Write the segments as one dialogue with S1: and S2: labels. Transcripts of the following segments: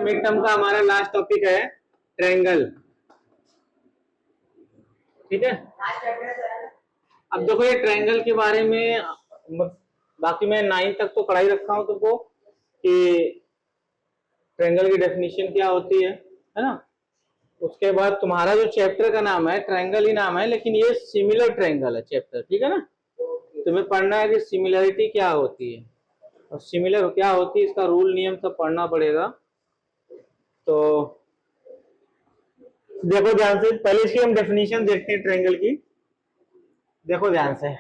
S1: Mid term का हमारा last topic है ट्रायंगल। ठीक है, अब देखो ये ट्रायंगल के बारे में बाकी मैं 9 तक तो पढ़ाई रखा हूं तुमको कि ट्रायंगल की डेफिनेशन क्या होती है ना। उसके बाद तुम्हारा जो चैप्टर का नाम है ट्रायंगल ही नाम है, लेकिन ये सिमिलर ट्रायंगल है चैप्टर। ठीक है ना, तुम्हें पढ़ना है कि सिमिलरिटी क्या होती है और सिमिलर क्या होती है, इसका रूल नियम सब पढ़ना पड़ेगा। तो देखो ध्यान से, पहले इसकी हम डेफिनेशन देखते हैं ट्रायंगल की। देखो ध्यान से,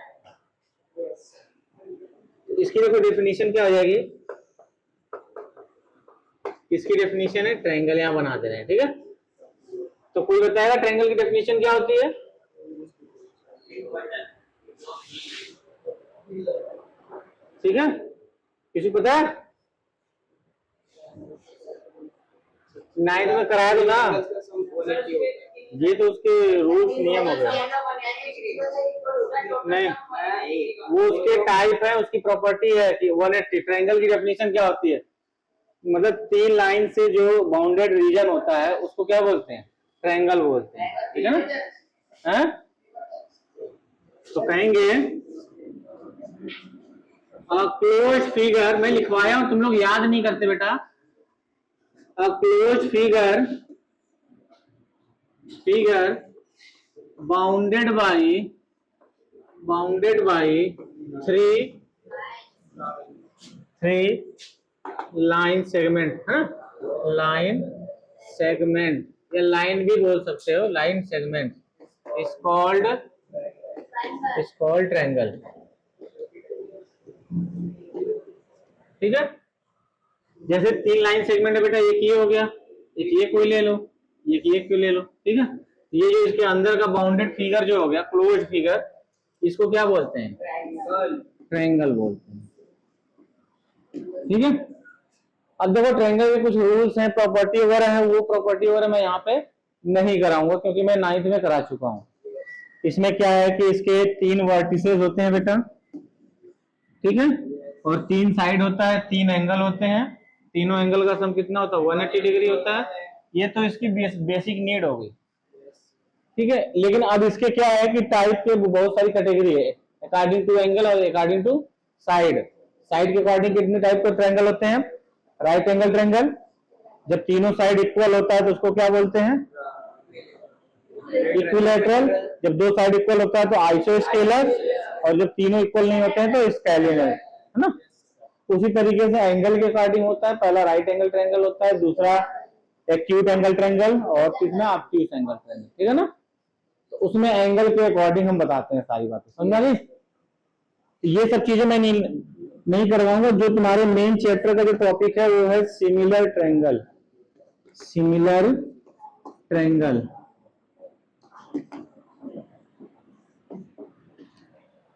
S1: इसकी देखो डेफिनेशन क्या हो जाएगी। इसकी डेफिनेशन है ट्रायंगल, यहां बना दे रहे हैं। ठीक है, तो कोई बताएगा ट्रायंगल की डेफिनेशन क्या होती है? ठीक है, किसी को पता है? 9th में कराया तो ना, ये तो उसके रूल्स नियम हो गए। नहीं, वो उसके टाइप है, उसकी प्रॉपर्टी है कि 180। ट्रायंगल की डेफिनेशन क्या होती है? मतलब 3 लाइन से जो बाउंडेड रीजन होता है उसको क्या बोलते हैं? ट्रायंगल बोलते हैं। ठीक है ना, है? तो कहेंगे क्लोज फिगर, मैं लिखवाया हूं, तुम लोग याद नहीं करते बेटा। A close figure bounded by three line segment है, लाइन सेगमेंट या लाइन भी बोल सकते हो, line segment is called triangle. ठीक है, जैसे 3 लाइन सेगमेंट है बेटा, एक ये हो गया, एक ये कोई ले लो, एक ये कोई ले लो। ठीक है, ये जो इसके अंदर का बाउंडेड फिगर जो हो गया क्लोज फिगर, इसको क्या बोलते हैं? ट्रायंगल बोलते हैं। ठीक है, अब देखो ट्रायंगल के कुछ रूल्स हैं, प्रॉपर्टी वगैरह है, वो प्रॉपर्टी वगैरह मैं यहाँ पे नहीं कराऊंगा क्योंकि मैं 9th में करा चुका हूँ। इसमें क्या है कि इसके 3 वर्टिसेस होते हैं बेटा। ठीक है, और 3 साइड होता है, 3 एंगल होते हैं, तीनों एंगल का सम कितना होता है? 180 डिग्री होता है। ये तो इसकी बेसिक नीड होगी। ठीक है, लेकिन अब इसके क्या है कि टाइप के बहुत सारी कैटेगरी है, अकॉर्डिंग टू एंगल और अकॉर्डिंग टू साइड। साइड के अकॉर्डिंग कितने टाइप के ट्रायंगल होते हैं? राइट एंगल ट्रायंगल, जब तीनों साइड इक्वल होता है तो उसको क्या बोलते हैं? इक्विलैटरल। जब 2 साइड इक्वल होता है तो आइसोस्केलर, और जब तीनों इक्वल नहीं होते हैं तो स्केलिनल, है ना। उसी तरीके से एंगल के अकॉर्डिंग होता है, पहला राइट एंगल ट्रायंगल होता है, दूसरा एक्यूट एंगल ट्रायंगल और तीसरा ऑब्ट्यूज एंगल ट्रायंगल। ठीक है ना, तो उसमें एंगल के अकॉर्डिंग हम बताते हैं सारी बातें, समझा नहीं? ये सब चीजें मैं नहीं करवाऊंगा। जो तुम्हारे मेन चैप्टर का जो टॉपिक है वो है सिमिलर ट्रायंगल। सिमिलर ट्रायंगल,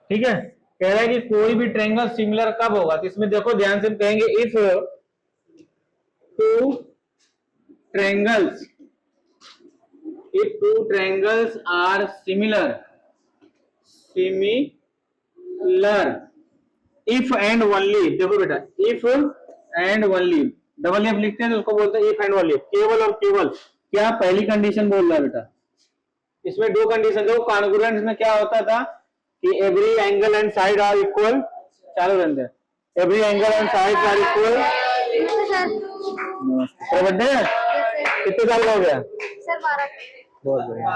S1: ठीक है। कह रहा है कि कोई भी ट्रायंगल सिमिलर कब होगा, तो इसमें देखो ध्यान से हम कहेंगे if two triangles are similar if and only. देखो बेटा, if and only, double F लिखते हैं तो उसको बोलते हैं इफ एंड ओनली, केवल और केवल। क्या पहली कंडीशन बोल रहा है बेटा? इसमें 2 कंडीशन। देखो कॉन्ग्रुएंस में क्या होता था कि every angle and side are equal. चालू रहते हैं, every angle and side are equal. Birthday कितने साल का हो गया सर? 12। बहुत बढ़िया,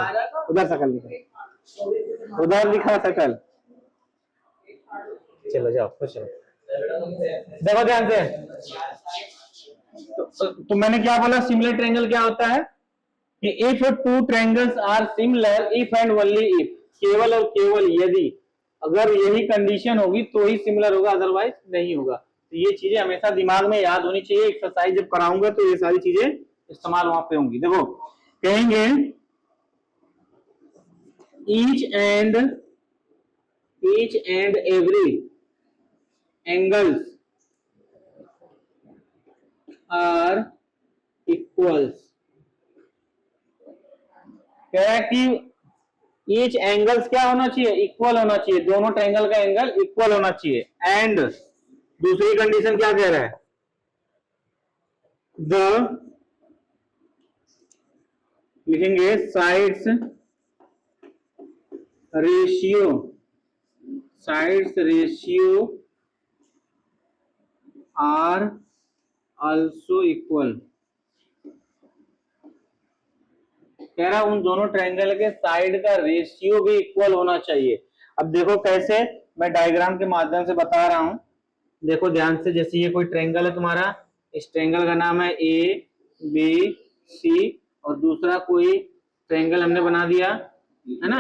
S1: उधर शकल लिखा, उधर लिखा शकल। चलो जाओ, खुश रहो। देखो ध्यान से, तो मैंने क्या बोला? सिमिलर ट्रायंगल क्या होता है कि if 2 triangles are similar if and only if, केवल और केवल यदि, अगर यही कंडीशन होगी तो ही सिमिलर होगा, अदरवाइज नहीं होगा। तो ये चीजें हमेशा दिमाग में याद होनी चाहिए। एक्सरसाइज जब कराऊंगा तो ये सारी चीजें इस्तेमाल वहां पे होंगी। देखो कहेंगे each and every angles are equals. कह रहा है कि ईच एंगल्स क्या होना चाहिए? इक्वल होना चाहिए, दोनों ट्रायंगल का एंगल इक्वल होना चाहिए। एंड दूसरी कंडीशन क्या कह रहा है? द लिखेंगे sides ratio, sides ratio are also equal. कह रहा उन दोनों ट्रायंगल के साइड का रेशियो भी इक्वल होना चाहिए। अब देखो कैसे, मैं डायग्राम के माध्यम से बता रहा हूं, देखो ध्यान से। जैसे ये कोई ट्रायंगल है तुम्हारा, इस ट्रायंगल का नाम है ए बी सी, और दूसरा कोई ट्रायंगल हमने बना दिया है ना,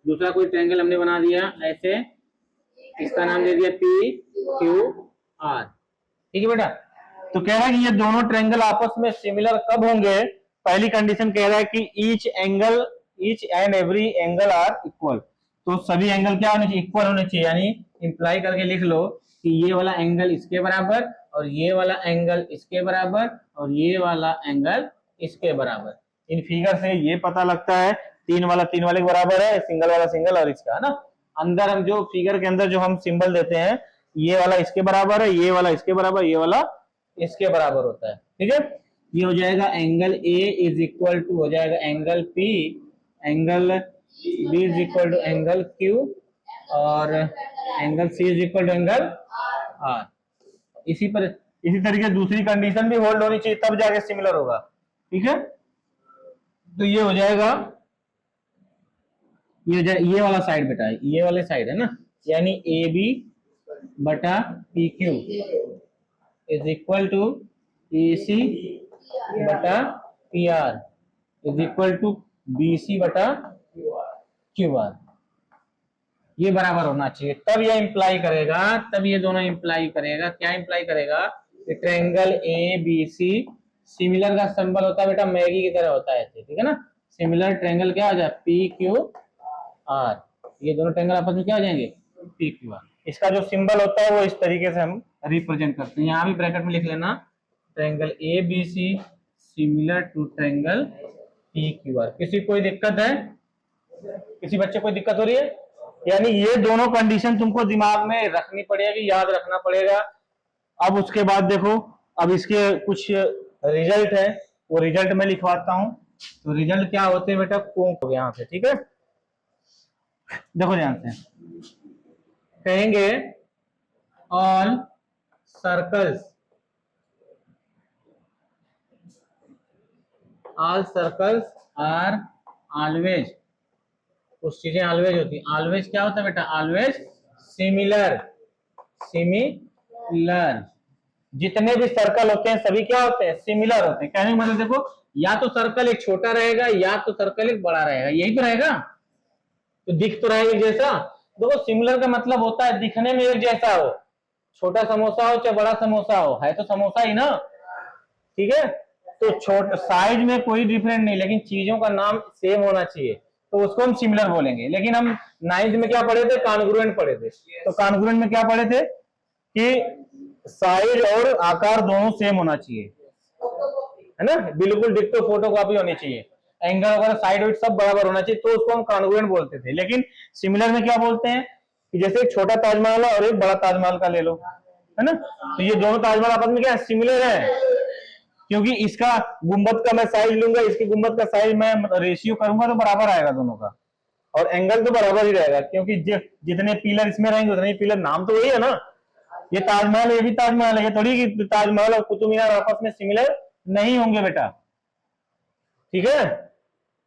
S1: दूसरा कोई ट्रायंगल हमने बना दिया ऐसे, इसका नाम दे दिया पी क्यू आर। ठीक है बेटा। तो कह रहा है कि ये दोनों ट्रायंगल आपस में सिमिलर कब होंगे? पहली कंडीशन कह रहा है कि each and every angle are equal. तो सभी एंगल क्या होने चाहिए? इक्वल होने चाहिए। यानी इंप्लाई करके लिख लो कि ये वाला एंगल इसके बराबर, और ये वाला एंगल इसके बराबर, और ये वाला एंगल इसके बराबर। इन फिगर से ये पता लगता है तीन वाले के बराबर है, सिंगल वाला सिंगल, और इसका है ना। अंदर हम जो फिगर के अंदर जो हम सिंबल देते हैं, ये वाला इसके बराबर है, ये वाला इसके बराबर, ये वाला इसके बराबर होता है। ठीक है। ये हो जाएगा angle A is equal to हो जाएगा angle P, angle B is equal to angle Q, और angle C is equal to angle R. इसी तरीके दूसरी कंडीशन भी होल्ड होनी चाहिए, तब जाके सिमिलर होगा। ठीक है। तो ये हो जाएगा, ये वाला साइड बेटा, ये वाले साइड है ना, यानी ए बी बटा P Q is equal to A C बटा P R is equal to B C बटा क्यू आर। ये बराबर होना चाहिए, तब ये इंप्लाई करेगा, तब ये दोनों इंप्लाई करेगा। क्या इंप्लाई करेगा? Triangle A B C similar का सिंबल होता है बेटा मैगी की तरह होता है ऐसे। ठीक है ना। सिमिलर ट्रायंगल क्या हो जाए? P Q are. ये दोनों ट्रायंगल आपस में क्या हो जाएंगे? P Q are. इसका जो सिंबल होता है वो इस तरीके से हम रिप्रेजेंट करते हैं। यहाँ भी ब्रैकेट में लिख लेना, triangle A B C similar to triangle P Q R. किसी कोई दिक्कत है? किसी बच्चे कोई दिक्कत हो रही है? यानी ये दोनों कंडीशन तुमको दिमाग में रखनी पड़ेगी, याद रखना पड़ेगा। अब उसके बाद देखो, अब इसके कुछ रिजल्ट है, वो रिजल्ट मैं लिखवाता हूं। तो रिजल्ट क्या होते हैं बेटा? कोंक हो गया यहाँ से। ठीक है। देखो ध्यान से, कहेंगे ऑल सर्कल्स आर ऑलवेज, कुछ चीजें ऑलवेज होती है। ऑलवेज क्या होता है बेटा? Always similar. जितने भी सर्कल होते हैं सभी क्या होते हैं? सिमिलर होते हैं। कहने का मतलब देखो, या तो सर्कल एक छोटा रहेगा या तो सर्कल एक बड़ा रहेगा, यही तो रहेगा। तो दिख तो रहेगा एक जैसा। देखो सिमिलर का मतलब होता है दिखने में एक जैसा हो, छोटा समोसा हो चाहे बड़ा समोसा हो, है तो समोसा ही ना। ठीक है। तो छोटा साइज में कोई डिफरेंस नहीं, लेकिन चीजों का नाम सेम होना चाहिए, तो उसको हम सिमिलर बोलेंगे। लेकिन हम 9th में क्या पढ़े थे? कॉन्ग्रुएंट पढ़े थे। तो कॉन्ग्रुएंट में क्या पढ़े थे कि साइज और आकार दोनों सेम होना चाहिए, है ना, बिल्कुल डिक्टो फोटोकॉपी होनी चाहिए, एंगल वगैरह साइड वाइड सब बराबर होना चाहिए, तो उसको हम कॉन्ग्रुएंट बोलते थे। लेकिन सिमिलर में क्या बोलते हैं कि जैसे एक छोटा ताजमहल और एक बड़ा ताजमहल का ले लो, है ना, तो ये दोनों ताजमहल आपस में क्या सिमिलर है, क्योंकि इसका गुंबद का मैं साइज लूंगा, इसके गुंबद का साइज मैं रेशियो करूंगा तो बराबर आएगा दोनों का, और एंगल तो बराबर ही रहेगा, क्योंकि जितने पिलर इसमें रहेंगे उतने ही पिलर, नाम तो वही है ना। ये ताजमहल, ये भी ताजमहल है, ये थोड़ी कि ताजमहल और कुतुब मीनार आपस में सिमिलर नहीं होंगे बेटा। ठीक है।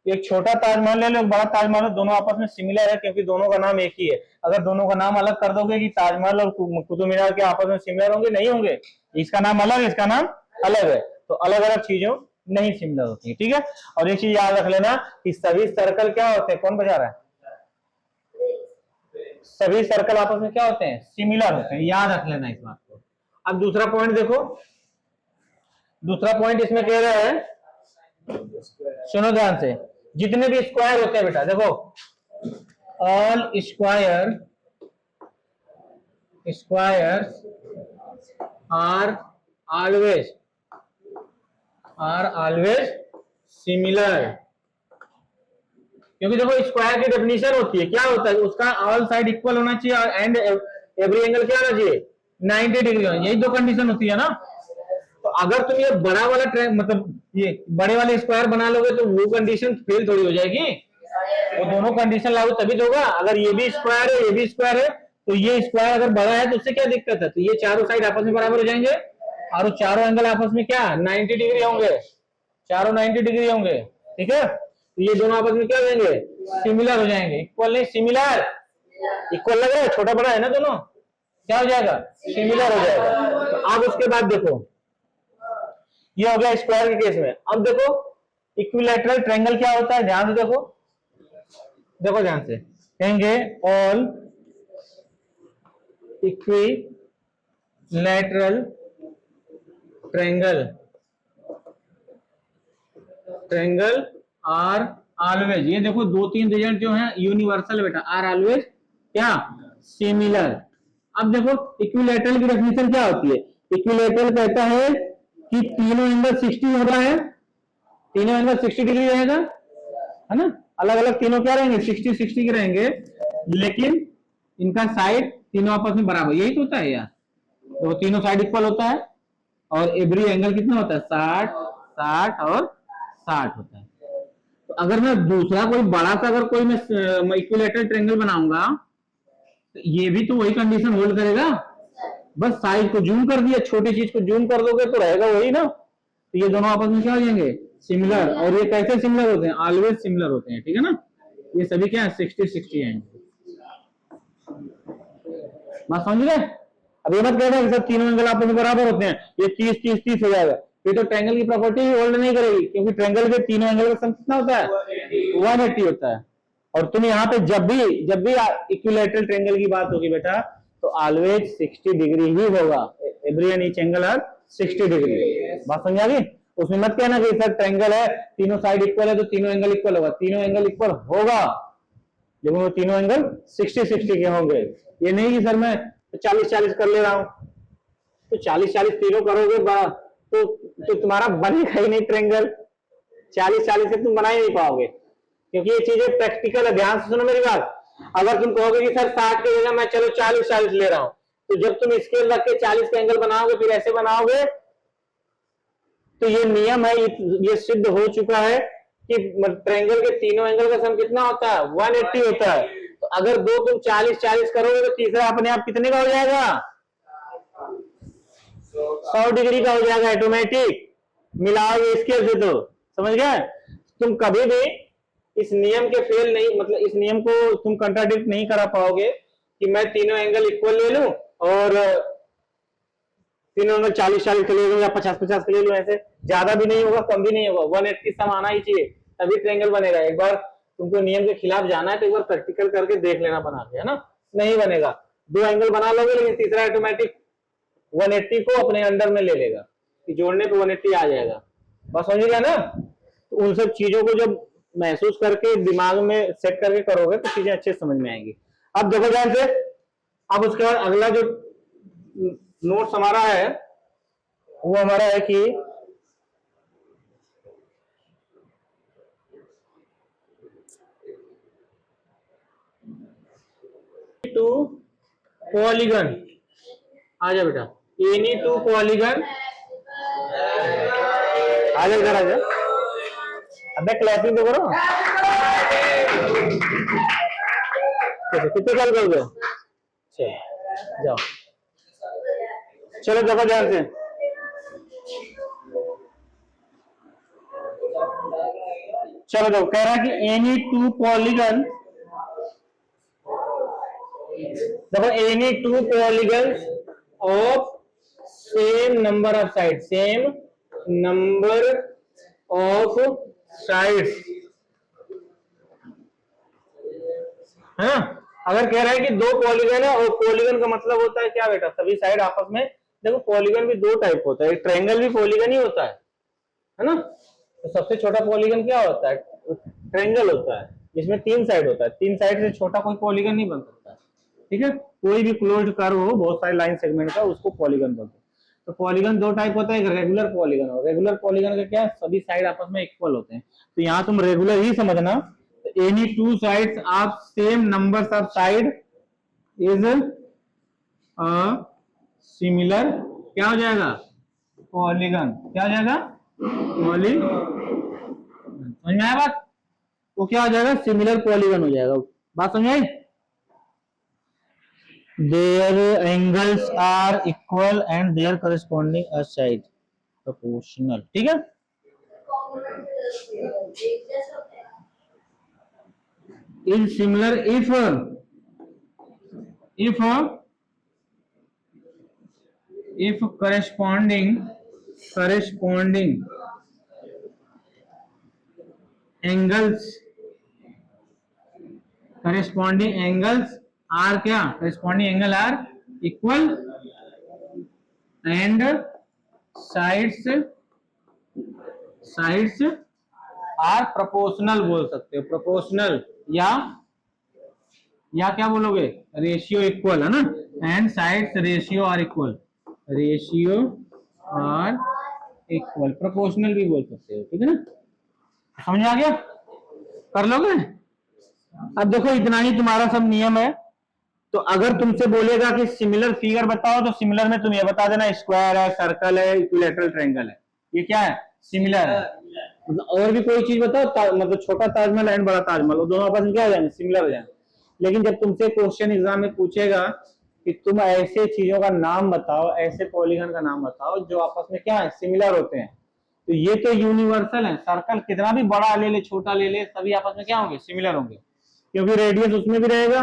S1: एक छोटा ताजमहल ले लो, एक बड़ा ताजमहल, दोनों आपस में सिमिलर है क्योंकि दोनों का नाम एक ही है। अगर दोनों का नाम अलग कर दोगे कि ताजमहल और कुतुब मीनार के आपस में सिमिलर होंगे, नहीं होंगे। इसका नाम अलग है, इसका नाम अलग है, तो अलग अलग चीजों नहीं सिमिलर होती है। ठीक है। और एक चीज याद रख लेना कि सभी सर्कल क्या होते हैं? कौन बजा रहा है? सभी सर्कल आपस में क्या होते हैं? सिमिलर होते हैं। याद रख लेना इस बात को। अब दूसरा पॉइंट देखो, दूसरा पॉइंट इसमें कह रहा है, सुनो ध्यान से, जितने भी स्क्वायर होते हैं बेटा, देखो all squares are always similar. क्योंकि देखो स्क्वायर की डेफिनेशन होती है, क्या होता है? उसका ऑल साइड इक्वल होना चाहिए और एंड एवरी एंगल क्या होना चाहिए? 90 डिग्री होना, यही दो कंडीशन होती है ना। तो अगर तुम ये बड़ा वाला मतलब ये बड़े वाले स्क्वायर बना लोगे तो वो कंडीशन फेल थोड़ी हो जाएगी, वो दोनों कंडीशन लागू तभी तो होगा। अगर ये भी स्क्वायर है ये भी स्क्वायर है तो ये स्क्वायर अगर बड़ा है तो उससे क्या दिक्कत है, तो ये चारों साइड आपस में बराबर हो जाएंगे और चारों एंगल आपस में क्या 90 डिग्री होंगे, चारों 90 डिग्री होंगे, ठीक है। तो ये दोनों आपस में क्या हो जाएंगे, सिमिलर हो जाएंगे, इक्वल नहीं सिमिलर, इक्वल लग रहा है, छोटा बड़ा है ना दोनों, क्या हो जाएगा सिमिलर हो जाएगा। तो अब उसके बाद देखो ये हो गया स्क्वायर के केस में। अब देखो इक्विलैटरल ट्रायंगल क्या होता है, ध्यान से देखो, देखो ध्यान से, कहेंगे all equilateral triangle are always, ये देखो दो तीन रिजल्ट जो हैं यूनिवर्सल बेटा, आर ऑलवेज क्या सिमिलर। अब देखो इक्विलैटरल की डेफिनेशन क्या होती है, इक्विलैटरल कहता है कि तीनों एंगल 60 हो रहा है, तीनों एंगल 60 डिग्री रहेगा, है ना, अलग अलग तीनों क्या रहेंगे 60 के रहेंगे, लेकिन इनका साइड तीनों आपस में बराबर, यही तो होता है यार, तो तीनों साइड इक्वल होता है और एवरी एंगल कितना होता है 60 60 और 60 होता है। तो अगर मैं दूसरा कोई बड़ा सा अगर कोई मैं इक्विलैटरल ट्रायंगल बनाऊंगा तो ये भी तो वही कंडीशन होल्ड करेगा, बस साइज को जूम कर दिया, छोटी चीज को जूम कर दोगे तो रहेगा वही ना। तो ये दोनों आपस में क्या हो जाएंगे सिमिलर, और ये कैसे सिमिलर होते हैं, ऑलवेज सिमिलर होते हैं, ठीक है ना। ये सभी क्या है 60 है, बात समझ गए। अब ये मत कहना कि सब तीनों एंगल आपस में बराबर होते हैं, ये 30 हो जाएगा, ये तो ट्रायंगल की प्रॉपर्टी ही होल्ड नहीं करेगी, क्योंकि ट्रायंगल के तीनों एंगल का सम कितना होता है 180 होता है। और तुम यहाँ पे जब भी इक्विलैटरल ट्रायंगल की बात होगी बेटा तो ऑलवेज 60 डिग्री ही होगा, every and each angle are 60 degree, बात समझ आ गई। उसमें मत कहना कि सर ट्रायंगल है तीनों साइड इक्वल है तो तीनों एंगल इक्वल होगा, तीनों एंगल इक्वल होगा लेकिन वो तीनों एंगल 60 के होंगे। ये नहीं कि सर मैं 40 कर ले रहा हूं, तो 40 तीनों करोगे तो तुम्हारा बनेगा ही नहीं ट्रायंगल, 40 से तुम बना ही नहीं पाओगे, क्योंकि ये चीजें प्रैक्टिकल है। ध्यान से सुनो मेरी बात, अगर तुम कहोगे कि सर 60 की जगह मैं चलो 40 ले रहा हूं, तो जब तुम स्केल रख के 40 का एंगल बनाओगे फिर ऐसे बनाओगे, तो ये नियम है, ये सिद्ध हो चुका है कि ट्रायंगल के तीनों एंगल का सम कितना होता है 180 होता है। तो अगर दो तुम 40 करोगे तो तीसरा अपने आप कितने का हो जाएगा 100 डिग्री का हो जाएगा ऑटोमेटिक, मिलाओगे स्केल से, तो समझ गए। तुम कभी भी इस नियम के फेल नहीं, मतलब इस नियम को तुम कंट्राडिक्ट नहीं करा पाओगे कि मैं तीनों एंगल इक्वल ले लूं और तीनों एंगल 40 के ले लूं या 50 के ले लूं, ऐसे ज्यादा भी नहीं होगा कम भी नहीं होगा, 180 सम आना ही चाहिए तभी ट्रायंगल बनेगा। एक बार तुमको नियम के खिलाफ जाना है तो एक बार प्रैक्टिकल करके देख लेना बना के, है ना, नहीं बनेगा। दो एंगल बना लोगे लेकिन तीसरा ऑटोमेटिक 180 को अपने अंडर में ले लेगा, कि जोड़ने पे 180 आ जाएगा, बस समझिएगा ना। तो उन सब चीजों को जब महसूस करके दिमाग में सेट करके करोगे तो चीजें अच्छे समझ में आएंगी। अब देखो ध्यान से, अब उसके बाद अगला जो नोट्स हमारा है वो हमारा है कि टू पॉलीगन, आ जा बेटा, एनी टू पॉलीगन, आ जा इधर आ जा, अबे क्लैपिंग तो करो, कितने साल करोगे, जाओ चलो देखो ध्यान से, चलो देखो कह रहा है कि एनी टू पॉलीगन, देखो any two polygon of same number of side, same number of sides, है ना। अगर कह रहा है कि दो पॉलीगन है, और पॉलीगन का मतलब होता है क्या बेटा, सभी साइड आपस में, देखो पॉलीगन भी दो टाइप होता है, ट्रायंगल भी पॉलीगन ही होता है ना। तो सबसे छोटा पॉलीगन क्या होता है, ट्रायंगल होता है, जिसमें 3 साइड होता है, 3 साइड से छोटा कोई पॉलीगन नहीं बन सकता, ठीक है। कोई भी क्लोज्ड कर्व हो बहुत सारे लाइन सेगमेंट का, उसको पॉलीगन बोलते हैं। तो पॉलीगन दो टाइप होता है, एक रेगुलर पॉलीगन, और रेगुलर पॉलीगन का क्या, सभी साइड आपस में इक्वल होते हैं, तो यहाँ तुम रेगुलर ही समझना। Any two sides of same numbers of side is similar, क्या हो जाएगा पॉलीगन, क्या हो जाएगा? पॉलीगन। समझ में आया बात? तो क्या हो जाएगा? सिमिलर पॉलीगन हो जाएगा। बात समझ आई? Their angles are equal and their corresponding side proportional. ठीक है, is similar if corresponding angles are क्या? corresponding angle are equal and sides are proportional बोल सकते हो, proportional या क्या बोलोगे? रेशियो इक्वल, है ना? And sides ratio are equal, proportional भी बोल सकते हो। ठीक है ना? समझ आ गया? कर लोगे? अब देखो इतना ही तुम्हारा सब नियम है। तो अगर तुमसे बोलेगा कि सिमिलर फिगर बताओ, तो सिमिलर में तुम ये बता देना स्क्वायर है, सर्कल है, इक्विलैटरल ट्रायंगल है। ये क्या है? सिमिलर है। मतलब और भी कोई चीज बताओ, मतलब छोटा ताजमहल एंड बड़ा ताजमहल, वो दोनों आपस में क्या हो जाएंगे? सिमिलर हो जाएंगे। लेकिन जब तुमसे क्वेश्चन एग्जाम में पूछेगा कि तुम ऐसे चीजों का नाम बताओ, ऐसे पॉलीगन का नाम बताओ जो आपस में क्या है? सिमिलर होते हैं, तो ये तो यूनिवर्सल है। सर्कल कितना भी बड़ा ले ले, छोटा ले ले, सभी आपस में क्या होंगे? सिमिलर होंगे, क्योंकि रेडियस उसमें भी रहेगा,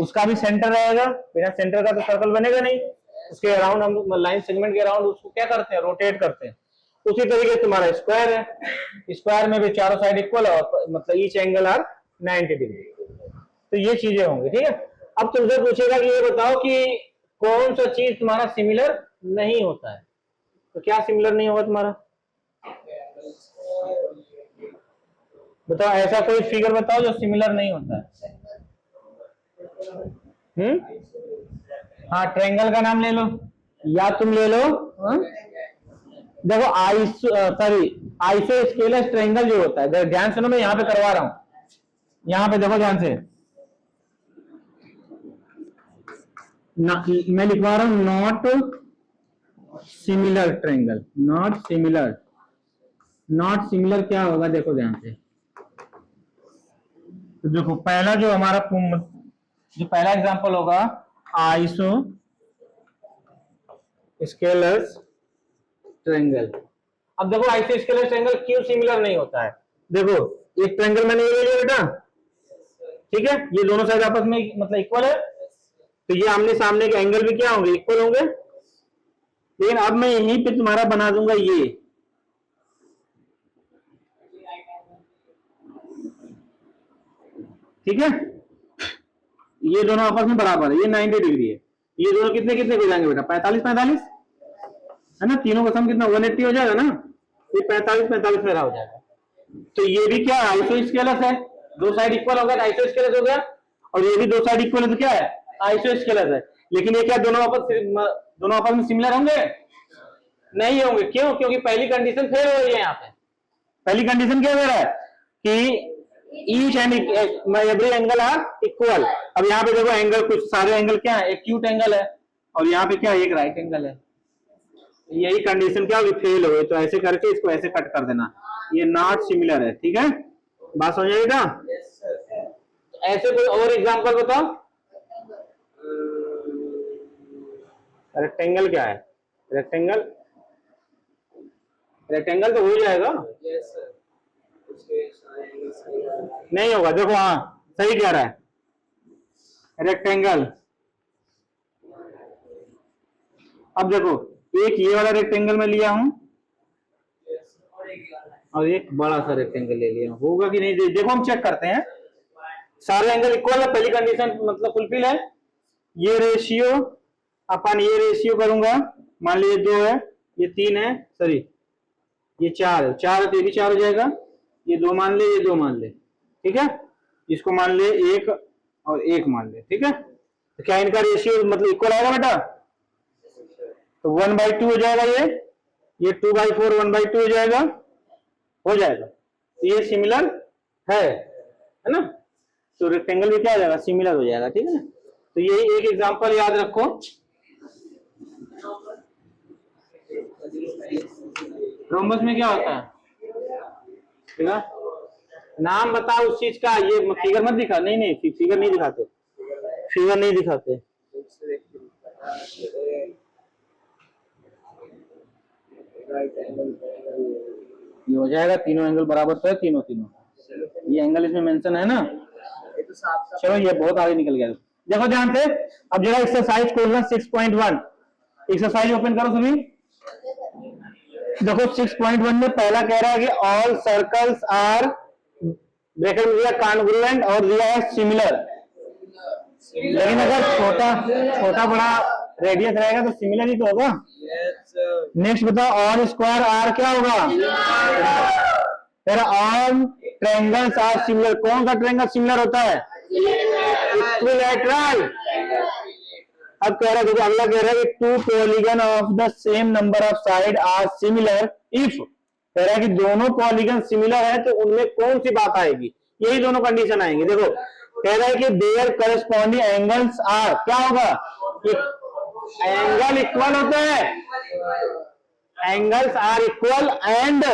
S1: उसका भी सेंटर रहेगा। बिना सेंटर का तो सर्कल बनेगा नहीं। उसके अराउंड हम लाइन सेगमेंट के अराउंड उसको क्या करते हैं? रोटेट करते हैं। उसी तरीके से तुम्हारा स्क्वायर है, स्क्वायर में भी चारों साइड इक्वल और मतलब ईच एंगल आर 90 डिग्री। तो ये चीजें होंगी। ठीक है, अब तुमसे पूछेगा कि ये बताओ कि कौन सा चीज तुम्हारा सिमिलर नहीं होता है, तो क्या सिमिलर नहीं होगा तुम्हारा? बताओ, ऐसा कोई फिगर बताओ जो सिमिलर नहीं होता है। हाँ, ट्रायंगल का नाम ले लो, या तुम ले लो देखो आइसोस्केलस ट्रायंगल जो होता है, ध्यान सुनो, मैं यहाँ पे करवा रहा हूं, यहाँ पे देखो ध्यान से मैं लिखवा रहा हूं, not similar triangle. Not similar क्या होगा? देखो ध्यान से, तो देखो पहला जो हमारा जो पहला एग्जांपल होगा, आइसोस्केलस ट्रायंगल। अब देखो आइसोस्केलस ट्रायंगल क्यों सिमिलर नहीं होता है? देखो एक ट्रायंगल मैंने ये ले लिया बेटा, ठीक है, ये दोनों साइड आपस में मतलब इक्वल है, तो ये आमने सामने के एंगल भी क्या होंगे? इक्वल होंगे। लेकिन अब मैं यहीं पे तुम्हारा बना दूंगा ये, ठीक है, ये दोनों आपस में बराबर है, ये 90 डिग्री है। ये दोनों कितने कितने हो जाएंगे बेटा? 45 है ना? तीनों का सम कितना? 180 हो जाएगा ना? ये 45 मेरा हो जाएगा। तो ये भी क्या? आइसोस्केलस है, दो साइड इक्वल हो गया, आइसोस्केलस हो गया। और ये भी दो साइड इक्वल है, तो क्या है? आइसोस्केलस है। लेकिन ये क्या दोनों आपस में सिमिलर होंगे? नहीं होंगे। क्यों? क्योंकि पहली कंडीशन फेल हो रही है। यहाँ पे पहली कंडीशन क्या हो रहा है कि each and every angle are equal. अब यहाँ पे देखो एंगल, कुछ सारे एंगल क्या है? एक्यूट एंगल है, और यहाँ पे क्या है? एक राइट एंगल है। यही कंडीशन क्या होगी? फेल हो गई। तो ऐसे करके इसको ऐसे कट कर देना, ये नॉट सिमिलर है। ठीक है, बात समझ आएगी ना? ऐसे कोई और एग्जांपल बताओ। रेक्टेंगल क्या है? रेक्टेंगल तो हो जाएगा। नहीं होगा। देखो हाँ, सही कह रहा है, रेक्टेंगल। अब देखो एक ये वाला रेक्टेंगल में लिया हूं और एक बड़ा सा रेक्टेंगल ले लिया, होगा कि नहीं? देखो हम चेक करते हैं। सारे एंगल इक्वल है, पहली कंडीशन मतलब फुलफिल है। ये रेशियो अपन ये रेशियो करूंगा, मान लीजिए 2 है, ये 3 है, सॉरी ये 4 है, 4 है तो ये भी 4 हो जाएगा। ये 2 मान ले, ये 2 मान ले, ठीक है। इसको मान ले 1 और 1 मान ले, ठीक है। तो क्या इनका रेशियो मतलब इक्वल आएगा बेटा? तो 1/2 हो जाएगा, ये 2/4 1/2 हो जाएगा, तो ये सिमिलर है ना। तो रेक्टेंगल भी क्या हो जाएगा? सिमिलर हो जाएगा, ठीक है ना। तो यही एक एग्जांपल याद रखो। रोम्बस में क्या होता है? ठीक है, नाम बताओ उस चीज का। ये फिगर मत दिखा, नहीं नहीं फिगर नहीं दिखाते, फिगर नहीं दिखाते। ये हो जाएगा, तीनों एंगल बराबर तो है, तीनों तीनों। ये एंगल इसमें मेंशन है ना। चलो ये बहुत आगे निकल गया। देखो ध्यान से, अब जरा एक्सरसाइज खोलना 6.1। एक्सरसाइज ओपन करो सभी। देखो 6.1 में पहला कह रहा है कि ऑल सर्कल्स आर ब्रैकेट में दिया कॉन्ग्रुएंट और दिया है सिमिलर। लेकिन अगर छोटा बड़ा रेडियस रहेगा तो सिमिलर ही तो होगा। नेक्स्ट बताओ, ऑल स्क्वायर आर क्या होगा? फिर ऑल ट्रायंगल्स आर सिमिलर। कौन सा ट्रायंगल सिमिलर होता है? इक्विलैटरल। अब कह रहा है, अगला कह रहा है कि two polygon of the same number of side are similar if. कह रहा है कि दोनों पॉलीगन सिमिलर है तो उनमें कौन सी बात आएगी? यही दोनों कंडीशन आएंगी। देखो कह रहा है कि देयर करस्पॉन्डिंग एंगल्स आर, क्या होगा? एंगल इक्वल होते हैं, angles are equal and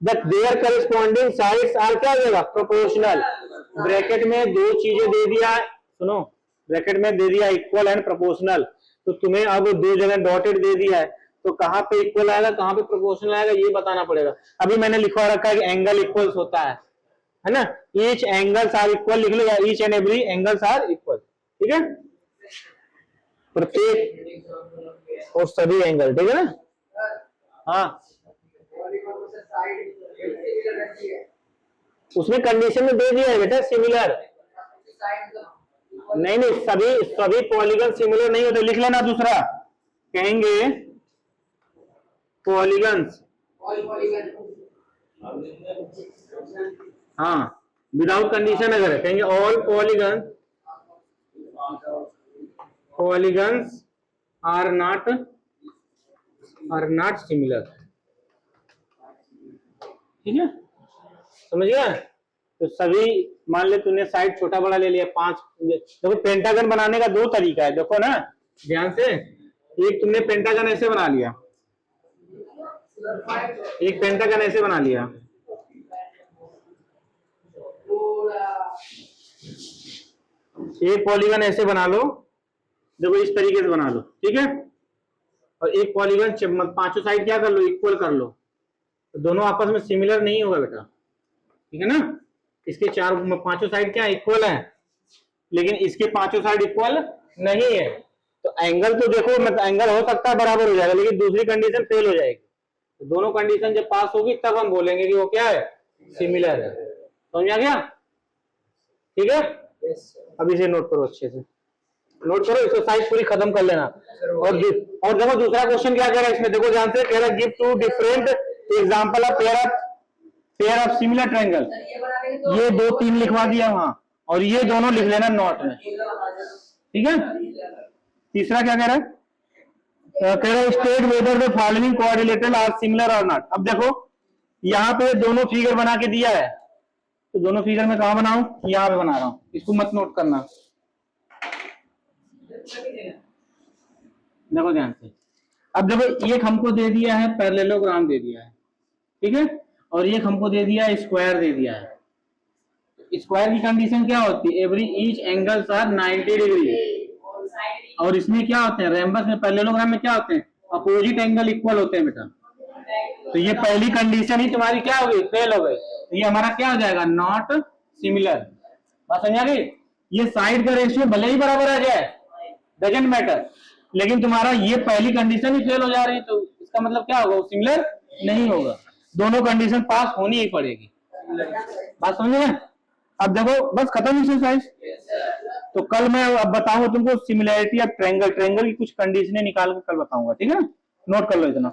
S1: their corresponding sides are क्या हो जाएगा? प्रोपोर्शनल। ब्रैकेट में दो चीजें दे दिया है, सुनो, ब्रैकेट में दे दिया इक्वल एंड प्रोपोर्शनल। तो तुम्हें अब दो जगह डॉटेड दे दिया है, तो कहां पे इक्वल आएगा कहां पे प्रोपोर्शनल आएगा ये बताना पड़ेगा। अभी मैंने लिखवा रखा है कि एंगल इक्वल्स होता है ना। ईच एंगल्स आर इक्वल लिख लो, या each and every angles are equal. ठीक है, प्रत्येक और सभी एंगल, ठीक है ना। हाँ, उसमें कंडीशन में दे दिया है बेटा सिमिलर। नहीं सभी पॉलीगन सिमिलर नहीं होते। लिख लेना दूसरा, कहेंगे पॉलीगन्स, हाँ विदाउट कंडीशन अगर है, कहेंगे all polygons are not similar. ठीक है, समझ गया। तो सभी, मान ले तूने साइड छोटा बड़ा ले लिया 5। देखो पेंटागन बनाने का दो तरीका है, देखो ना ध्यान से। एक तुमने पेंटागन ऐसे बना लिया, एक पेंटागन ऐसे बना लिया, एक पॉलीगन ऐसे बना लो, देखो इस तरीके से बना लो, ठीक है। और एक पॉलीगन पांचों साइड क्या कर लो? इक्वल कर लो। तो दोनों आपस में सिमिलर नहीं होगा बेटा, ठीक है ना। इसके पांचों साइड क्या इक्वल है, लेकिन इसके पांचों साइड इक्वल नहीं है। तो एंगल तो देखो, मतलब एंगल हो सकता है बराबर हो जाएगा, लेकिन दूसरी कंडीशन फेल हो जाएगी। तो दोनों कंडीशन जब पास होगी तब हम बोलेंगे कि वो क्या है? सिमिलर है। समझ आ गया? ठीक है, अब इसे नोट करो, अच्छे से नोट करो, एक्सरसाइज पूरी खत्म कर लेना। और देखो दूसरा क्वेश्चन क्या कह रहा है इसमें, देखो ध्यान से। कह रहा है give two different example of pair of similar triangle. ये 2-3 लिखवा दिया वहां, और ये दोनों लिख लेना नोट में, ठीक है। तीसरा क्या कह रहा है? कह रहा है state whether the following coordinator are similar और नॉट। अब देखो यहाँ पे दोनों फिगर बना के दिया है, तो दोनों फिगर में कहां बनाऊं? यहाँ पे बना रहा हूं, इसको मत नोट करना। देखो ध्यान से, अब देखो एक हमको दे दिया है पैरेललोग्राम दे दिया है, ठीक है, और एक हमको दे दिया है स्क्वायर दे दिया है। स्क्वायर की कंडीशन क्या होती है? Every each angles are 90 degree. और इसमें क्या होते हैं? रेम्बस में पैरेललोग्राम में क्या होते हैं? अपोजिट एंगल इक्वल होते हैं बेटा। तो ये पहली कंडीशन ही तुम्हारी क्या हो गई? फेल हो गई। तो ये हमारा क्या हो जाएगा? Not similar. बात समझ आ गई? ये साइड का रेशियो भले ही बराबर आ जाए, डजंट मैटर, लेकिन तुम्हारा ये पहली कंडीशन ही फेल हो जा रही है, तो इसका मतलब क्या होगा? सिमिलर नहीं होगा। दोनों कंडीशन पास होनी ही पड़ेगी। बात समझ में? अब देखो बस खत्म एक्सरसाइज। तो कल मैं अब बताऊंगा तुमको सिमिलैरिटी ऑफ ट्रायंगल की कुछ कंडीशनें निकाल के कल बताऊंगा, ठीक है। नोट कर लो इतना।